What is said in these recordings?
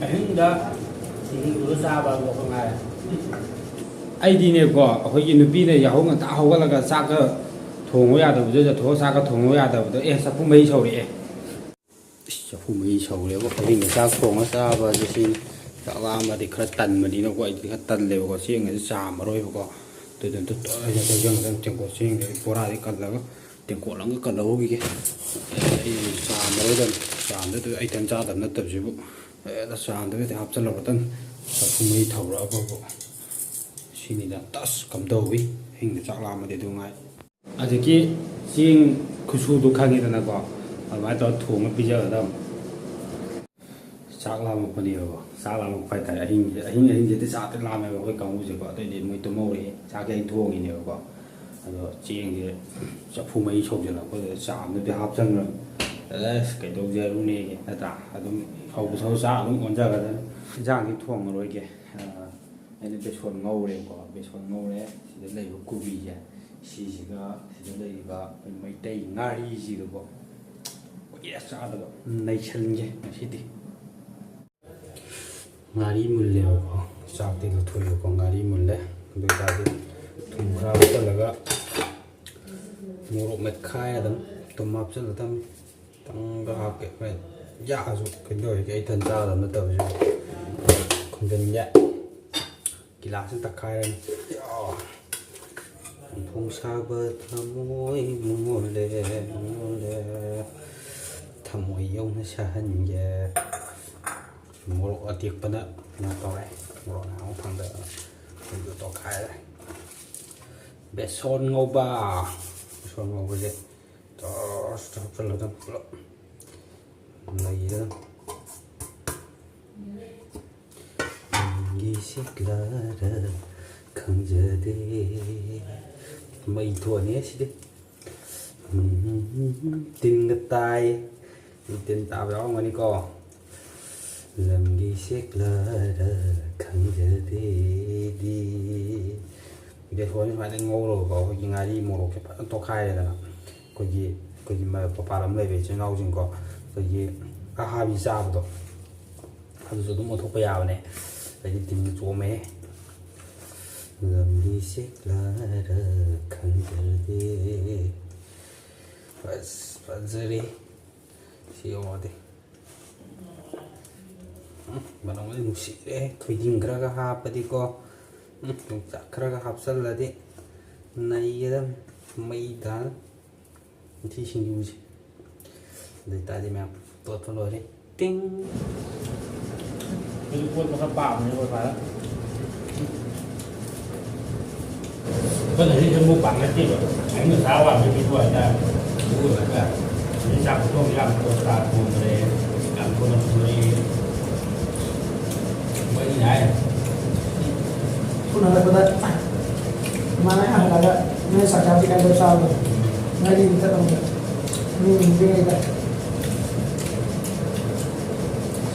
ꯑꯍꯤꯡꯗ ꯁꯤꯡꯖꯨꯗꯣ ꯆꯥꯕ ꯑꯗꯨ ꯉꯥꯏꯔꯦ ꯑꯩꯗꯤꯅꯦꯀꯣ ꯑꯩꯈꯣꯏꯒꯤ ꯅꯨꯄꯤꯅ ꯌꯥꯍꯧ ꯉꯟꯇꯥ ꯍꯧꯒꯠꯂꯒ ꯆꯥꯛꯀ ꯊꯣꯡꯉꯨ ꯌꯥꯗꯕꯗꯣ ꯆꯠꯊꯣꯛꯑ ꯆꯥꯛꯀ ꯊꯣꯡꯉꯨ ꯌꯥꯗꯕꯗꯣ ꯆꯐꯨ ꯃꯍꯤ ꯁꯧꯔꯛꯑꯦ ꯆꯐꯨ ꯃꯍꯤ ꯁꯧꯔꯦꯕ ꯑꯍꯤꯡꯗ ꯆꯥꯛ ꯊꯣꯡꯉ ꯆꯥꯕ ꯑꯁꯤ ꯁꯤꯅꯤ ꯆꯥꯛ ꯂꯥꯝꯃꯗꯤ ꯈꯔ ꯇꯟꯕꯅꯤꯅꯀꯣ ꯑꯩꯗꯤ ꯈꯔ ꯇꯜꯂꯦꯕꯀꯣ ꯆꯦꯡꯒꯁꯦ ꯆꯥꯝꯃꯔꯣꯏꯕꯀꯣ ꯑꯗꯨꯗ ꯇꯦꯡꯀꯣꯠ ꯆꯦꯡꯁꯦ ꯕꯣꯔꯥꯗꯤ ꯀꯜꯂꯒ ꯇꯦꯡꯀꯣꯠ ꯑꯃꯒ ꯀꯜꯍꯧꯈꯤꯒꯦ ꯑꯩ ꯆꯥꯝꯃꯔꯣꯏꯗꯕꯅꯤ ꯆꯥꯝꯗꯗꯤ ꯑꯩ ꯏꯊꯟ ꯆꯥꯗꯕ ꯅꯠꯇꯕꯁꯤꯕꯨ ꯆꯥꯝꯗꯒꯗꯤ ꯍꯥꯞꯆꯤꯜꯂꯒꯇꯪ ꯆꯐꯨ ꯃꯍꯤ ꯊꯧꯔꯛꯑꯕꯕꯨ ꯁꯤꯅꯤꯗ ꯇꯁ ꯀꯝꯗꯧꯋꯤ ꯑꯍꯤꯡꯗ ꯆꯥꯛ ꯂꯥꯝꯃꯗꯤ ꯑꯗꯨ ꯉꯥꯏ ꯑꯗꯒꯤ ꯆꯦꯡ ꯈꯨꯁꯨꯗꯣ ꯈꯪꯉꯤꯗꯅꯀꯣ ꯑꯗꯨꯃꯥꯏꯅ ꯇꯧꯔꯒ ꯊꯣꯡꯉ ꯄꯤꯖꯒꯗꯕꯅꯤ ꯆꯥꯛ ꯂꯥꯝꯃꯛꯄꯅꯦꯕꯀꯣ ꯆꯥꯛ ꯂꯥꯝꯃꯛꯄ ꯍꯥꯏꯇꯥꯔꯦ ꯑꯍꯤꯡꯁꯤꯗꯤ ꯆꯥꯛꯇꯤ ꯂꯥꯝꯃꯦꯕ ꯑꯩꯈꯣꯏ ꯀꯥꯡꯕꯨꯁꯦꯀꯣ ꯑꯇꯩꯗꯤ ꯃꯣꯏ ꯇꯨꯝꯍꯧꯔꯛꯑꯦ ꯆꯥꯛꯁꯦ ꯑꯩ ꯊꯣꯡꯉꯤꯅꯦꯕꯀꯣ ꯑꯗꯣ ꯆꯦꯡꯁꯦ ꯆꯐꯨ ꯃꯍꯤ ꯁꯧꯖꯤꯜꯂꯛꯄꯗꯨꯗ ꯆꯥꯝꯗꯨꯗꯤ ꯍꯥꯞꯆꯟꯈ꯭ꯔꯕ ꯑꯁ ꯀꯩꯗꯧꯖꯔꯨꯅꯦꯒꯦ ꯅꯠꯇ꯭ꯔꯥ ꯑꯗꯨꯝ ꯍꯧꯕ ꯆꯥꯛ ꯑꯗꯨꯝ ꯑꯣꯟꯖꯒꯗ꯭ꯔꯅꯤ ꯏꯟꯖꯥꯡꯗꯤ ꯊꯣꯡꯉꯔꯣꯏꯒꯦ ꯑꯩꯅ ꯕꯦꯁꯣꯟ ꯉꯧꯔꯦꯕꯀꯣ ꯕꯦꯁꯣꯟ ꯉꯧꯔꯦ ꯁꯤꯗ ꯂꯩꯕ ꯀꯣꯕꯤꯁꯦ ꯁꯤꯁꯤꯒ ꯁꯤꯗ ꯂꯩꯔꯤꯕ ꯃꯩꯇꯩ ꯉꯥꯔꯤꯁꯤꯒꯀꯣ ꯀꯨꯏꯔꯦ ꯆꯥꯗꯕ ꯅꯩꯁꯟꯒꯦ ꯉꯁꯤꯗꯤ ꯉꯥꯔꯤ ꯃꯨꯜꯂꯦꯕꯀꯣ ꯆꯥꯛꯇꯤ ꯂꯧꯊꯣꯛꯑꯦꯕꯀꯣ ꯉꯥꯔꯤ ꯃꯨꯜꯂꯦ ꯑꯗꯨ ꯑꯣꯏꯇꯥꯔꯗꯤ ꯊꯨꯝ ꯈꯔ ꯍꯥꯞꯆꯤꯜꯂꯒ ꯃꯣꯔꯣꯛ ꯃꯦꯠꯈꯥꯏ ꯑꯗꯨꯝ ꯊꯨꯝ ꯍꯥꯞꯆꯤꯜꯂꯗꯝ ꯈꯤꯇꯪꯒ ꯍꯥꯞꯀꯦ ꯍꯣꯔꯦꯟ ꯌꯥꯛꯑꯁꯨ ꯀꯩꯗꯧꯔꯤꯒꯦ ꯑꯩ ꯏꯊꯟ ꯆꯥꯗꯕ ꯅꯠꯇꯕꯁꯤꯕꯨ ꯈꯨꯝꯖꯤꯟꯒꯦ ꯒꯤꯂꯥꯁꯁꯤ ꯇꯛꯈꯥꯏꯔꯅꯤ ꯐꯣꯡ ꯁꯥꯕ ꯊꯃꯣꯏ ꯃꯣꯜꯂꯦ ꯃꯣꯜꯂꯦ ꯊꯃꯣꯏ ꯌꯧꯅ ꯁꯥꯍꯟꯒꯦ ꯃꯣꯔꯣꯛ ꯑꯇꯦꯛꯄꯅ ꯀꯩꯅꯣ ꯇꯧꯔꯦ ꯃꯣꯔꯣꯛ ꯉꯥꯡꯕ ꯐꯪꯗꯕ ꯑꯗꯨ ꯇꯣꯠꯈꯥꯏꯔꯦ ꯕꯦꯁꯣꯟ ꯉꯧꯕ ꯕꯦꯁꯣꯟ ꯉꯧꯕꯁꯦ ꯇꯣꯁꯇ ꯍꯥꯞꯆꯤꯜꯂꯒ ꯄꯨꯂꯞ ꯂꯩꯔꯒ ꯅꯪꯒꯤ ꯁꯤꯛꯂꯥꯔ ꯈꯪꯖꯗꯦ ꯃꯩ ꯊꯣꯛꯑꯅꯤ ꯁꯤꯗꯤ ꯇꯤꯟꯒ ꯇꯥꯏ ꯇꯤꯟ ꯇꯥꯕ ꯌꯥꯎꯔꯝꯒꯅꯤꯀꯣ ꯂꯝꯒꯤ ꯁꯦꯛꯂꯥꯔ ꯈꯪꯖꯗꯦꯗꯤ ꯕꯦꯁꯣꯟꯁꯦ ꯁꯨꯃꯥꯏꯅ ꯉꯧꯔꯒꯀꯣ ꯑꯩꯈꯣꯏꯒꯤ ꯉꯥꯔꯤ ꯃꯣꯔꯣꯛꯁꯦ ꯐꯖꯅ ꯇꯣꯠꯈꯥꯏꯔꯦꯗꯅ ꯑꯩꯈꯣꯏꯒꯤ ꯃꯄꯥꯟ ꯂꯝ ꯂꯩꯕ ꯏꯆꯤꯜ ꯏꯅꯥꯎꯁꯤꯡꯀꯣ ꯑꯩꯈꯣꯏꯒꯤ ꯑꯍꯥꯕꯤ ꯆꯥꯕꯗꯣ ꯑꯗꯨꯁꯨ ꯑꯗꯨꯝ ꯑꯣꯟꯊꯣꯛꯄ ꯌꯥꯕꯅꯦ ꯑꯩꯗꯤ ꯇꯤꯟ ꯆꯣꯝꯃꯦ ꯂꯝꯒꯤ ꯁꯦꯛꯂꯥꯔ ꯈꯪꯖꯗꯦ ꯑꯁ ꯐꯖꯔꯦ ꯁꯤ ꯌꯧꯔꯗꯤ ꯃꯅꯝꯗꯤ ꯅꯨꯡꯁꯤꯔꯦ ꯊꯣꯏꯗꯤꯡ ꯈꯔꯒ ꯍꯥꯞꯄꯗꯤꯀꯣ ꯌꯣꯡꯆꯥꯛ ꯈꯔꯒ ꯍꯥꯞꯆꯤꯜꯂꯗꯤ ꯅꯩꯒꯗꯝꯅꯤ ꯃꯩ ꯇꯥꯅ ꯎꯊꯤ ꯁꯤꯡꯖꯨꯁꯦ ꯑꯗꯨ ꯑꯣꯏꯇꯥꯔꯗꯤ ꯃꯌꯥꯝ ꯇꯣꯠꯄ ꯂꯣꯏꯔꯦ ꯇꯤꯡ ꯑꯩ ꯀꯣꯠꯄ ꯈꯔ ꯄꯥꯝꯕꯅꯦ ꯑꯩꯈꯣꯏ ꯐꯥꯔ ꯑꯩꯈꯣꯏꯅ ꯁꯤꯁꯦ ꯑꯃꯨꯛ ꯄꯥꯝꯅꯠꯇꯦꯕ ꯑꯩꯅ ꯆꯥ ꯋꯥꯟꯕ ꯄꯤꯊꯣꯛ ꯍꯥꯏꯇꯥꯔꯦ ꯑꯗꯨ ꯑꯣꯏꯔꯒ ꯆꯥꯛ ꯊꯣꯡ ꯌꯥꯝ ꯇꯣꯠꯇꯥ ꯊꯣꯡꯈ꯭ꯔꯦ ꯌꯥꯝ ꯊꯣꯡꯅ ꯊꯣꯡꯉꯛꯏ ꯃꯣꯏꯅꯤ ꯍꯥꯏ ꯍꯜꯂꯛꯄꯗ ꯃꯥꯅ ꯍꯜꯂꯒ ꯅꯣꯏ ꯆꯥꯛ ꯆꯥꯕꯁꯤ ꯀꯥꯏꯗ ꯆꯥꯕꯅꯣ ꯉꯥꯔꯤ ꯃꯨꯊꯠꯂꯝꯕ ꯃꯤ ꯃꯨꯟꯗ꯭ꯔꯤꯉꯩꯗ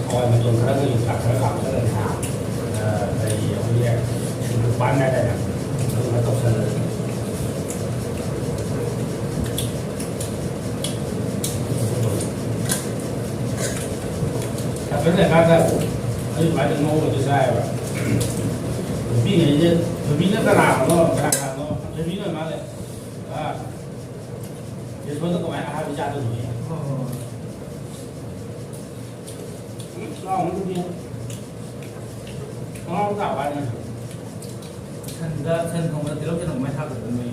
ꯍꯋꯥꯏ ꯃꯇꯣꯟ ꯈꯔꯒ ꯌꯣꯡꯆꯥꯛ ꯈꯔ ꯍꯥꯞꯆꯜꯂꯅꯤ ꯀꯔꯤ ꯑꯩꯈꯣꯏꯒꯤ ꯁꯤꯡꯖꯨ ꯄꯥꯟ ꯍꯥꯏꯇꯥꯔꯦ ꯑꯗꯨꯃꯥꯏꯅ ꯇꯧꯁꯜꯂꯅꯤ ꯂꯩꯀꯥꯟꯗ ꯑꯩ ꯁꯨꯃꯥꯏꯅ ꯉꯧꯔꯒ ꯆꯥꯏꯑꯕ ꯅꯨꯄꯤꯉꯩꯁꯦ ꯊꯣꯏꯕꯤꯅ ꯀꯅꯥꯅꯣ ꯊꯣꯏꯕꯤꯅ ꯃꯥꯜꯂꯦ ꯕꯦꯁꯣꯟꯗ ꯀꯃꯥꯏꯅ ꯑꯍꯥꯕꯤ ꯆꯥꯗꯣꯏꯅꯣ ꯁꯟ ꯊꯣꯡꯕꯗ ꯇꯤꯜꯍꯧ ꯆꯅꯝ ꯀꯃꯥꯏꯅ ꯊꯥꯛꯇꯣꯏꯅꯣ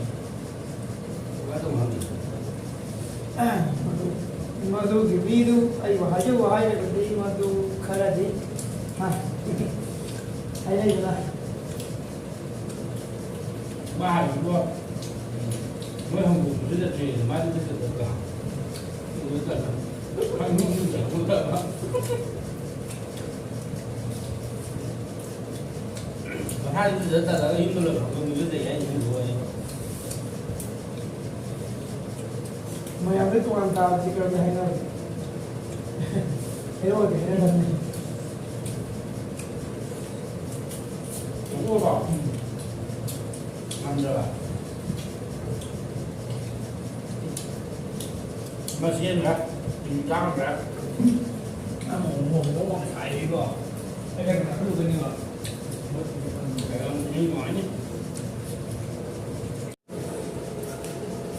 ꯃꯗꯨꯒꯤ ꯃꯤꯗꯨ ꯑꯩꯕꯨ ꯍꯥꯏꯖꯕꯨ ꯍꯥꯏꯔꯒꯗꯤ ꯃꯗꯨ ꯈꯔꯗꯤ ꯍꯥꯏꯅꯩꯗꯅ ꯃꯥ ꯍꯥꯏꯕꯤꯕꯣ ꯃꯣꯏ ꯍꯪꯕꯨꯗꯨꯁꯨ ꯆꯠꯇ꯭ꯔꯤ ꯃꯥꯗꯤ ꯆꯠꯇ꯭ꯔꯒ ꯃꯊꯥꯁꯤꯗ ꯆꯠꯂꯒ ꯌꯨꯝꯗ ꯂꯣꯏꯔꯛꯄꯗꯨꯗ ꯑꯩ ꯌꯨꯝꯗ ꯃꯌꯥꯝꯗ ꯇꯣꯉꯥꯟ ꯇꯥꯕꯁꯤ ꯀꯔꯝꯅ ꯍꯥꯏꯅꯕ ꯍꯦꯔꯣꯗꯤ ꯍꯥꯏꯅꯗꯕꯅꯤ Mas yên hả? Thì cao hả? Nó mồm mồm nó ngon xài đi cơ. cái này là cái gì mà cái ông như nói nhé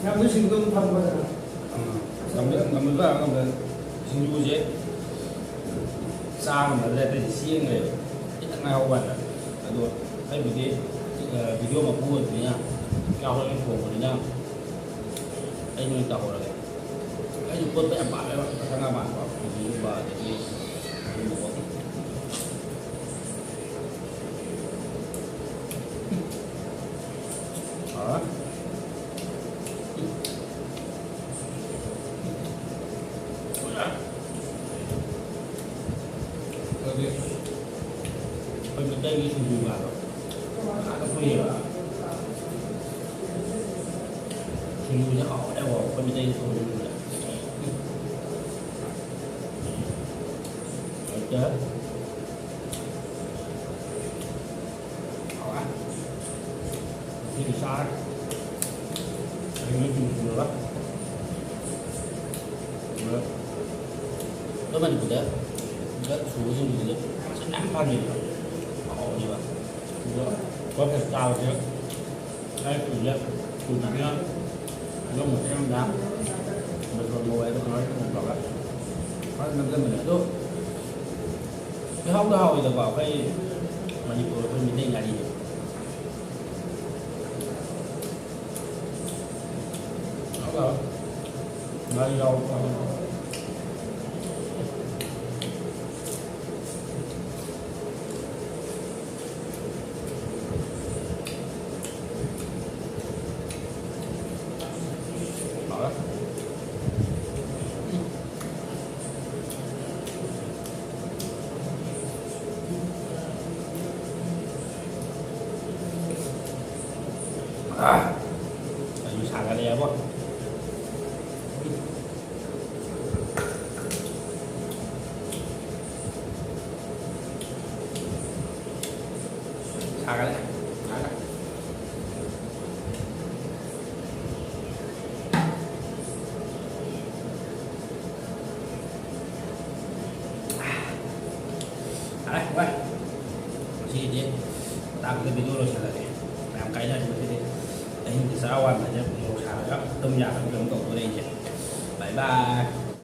nhà mới sinh công phần rồi ngắm vào ngắm sinh du dễ sao mà ra tới xiên này ít thằng nào vậy là được hay bị cái video mà cua thì nha cao hơn cái phồng của nha anh nuôi tàu rồi anh chụp con bé bạn đấy thằng nào bạn bảo thì bà thì đó bên đây cái gì mà nó quê à thì nó họ đã vào bên đây thôi chết họ á thì sao anh mới chịu được đó đó mình cũng đấy rất xuống như vậy sẽ nắm bao nhiêu họ như vậy có thể cao chứ đây chủ nhất chủ nhá nó một cái năm đá mình còn ngồi nó nói một bảo là phát năm dân mình tốt cái hốc đó hồi giờ bảo cái mà như của mình đây là gì đó rồi nói đâu đóอยู่ฉากกันแล้ววะฉากกันแล้วฉากกันอะไรไปชี้ดิตามcái video rồi trả lời làm cái này thì thế đấy thì sao ăn là nhé một xào đó tôm nhạt trong cộng ở đây nhỉ bye bye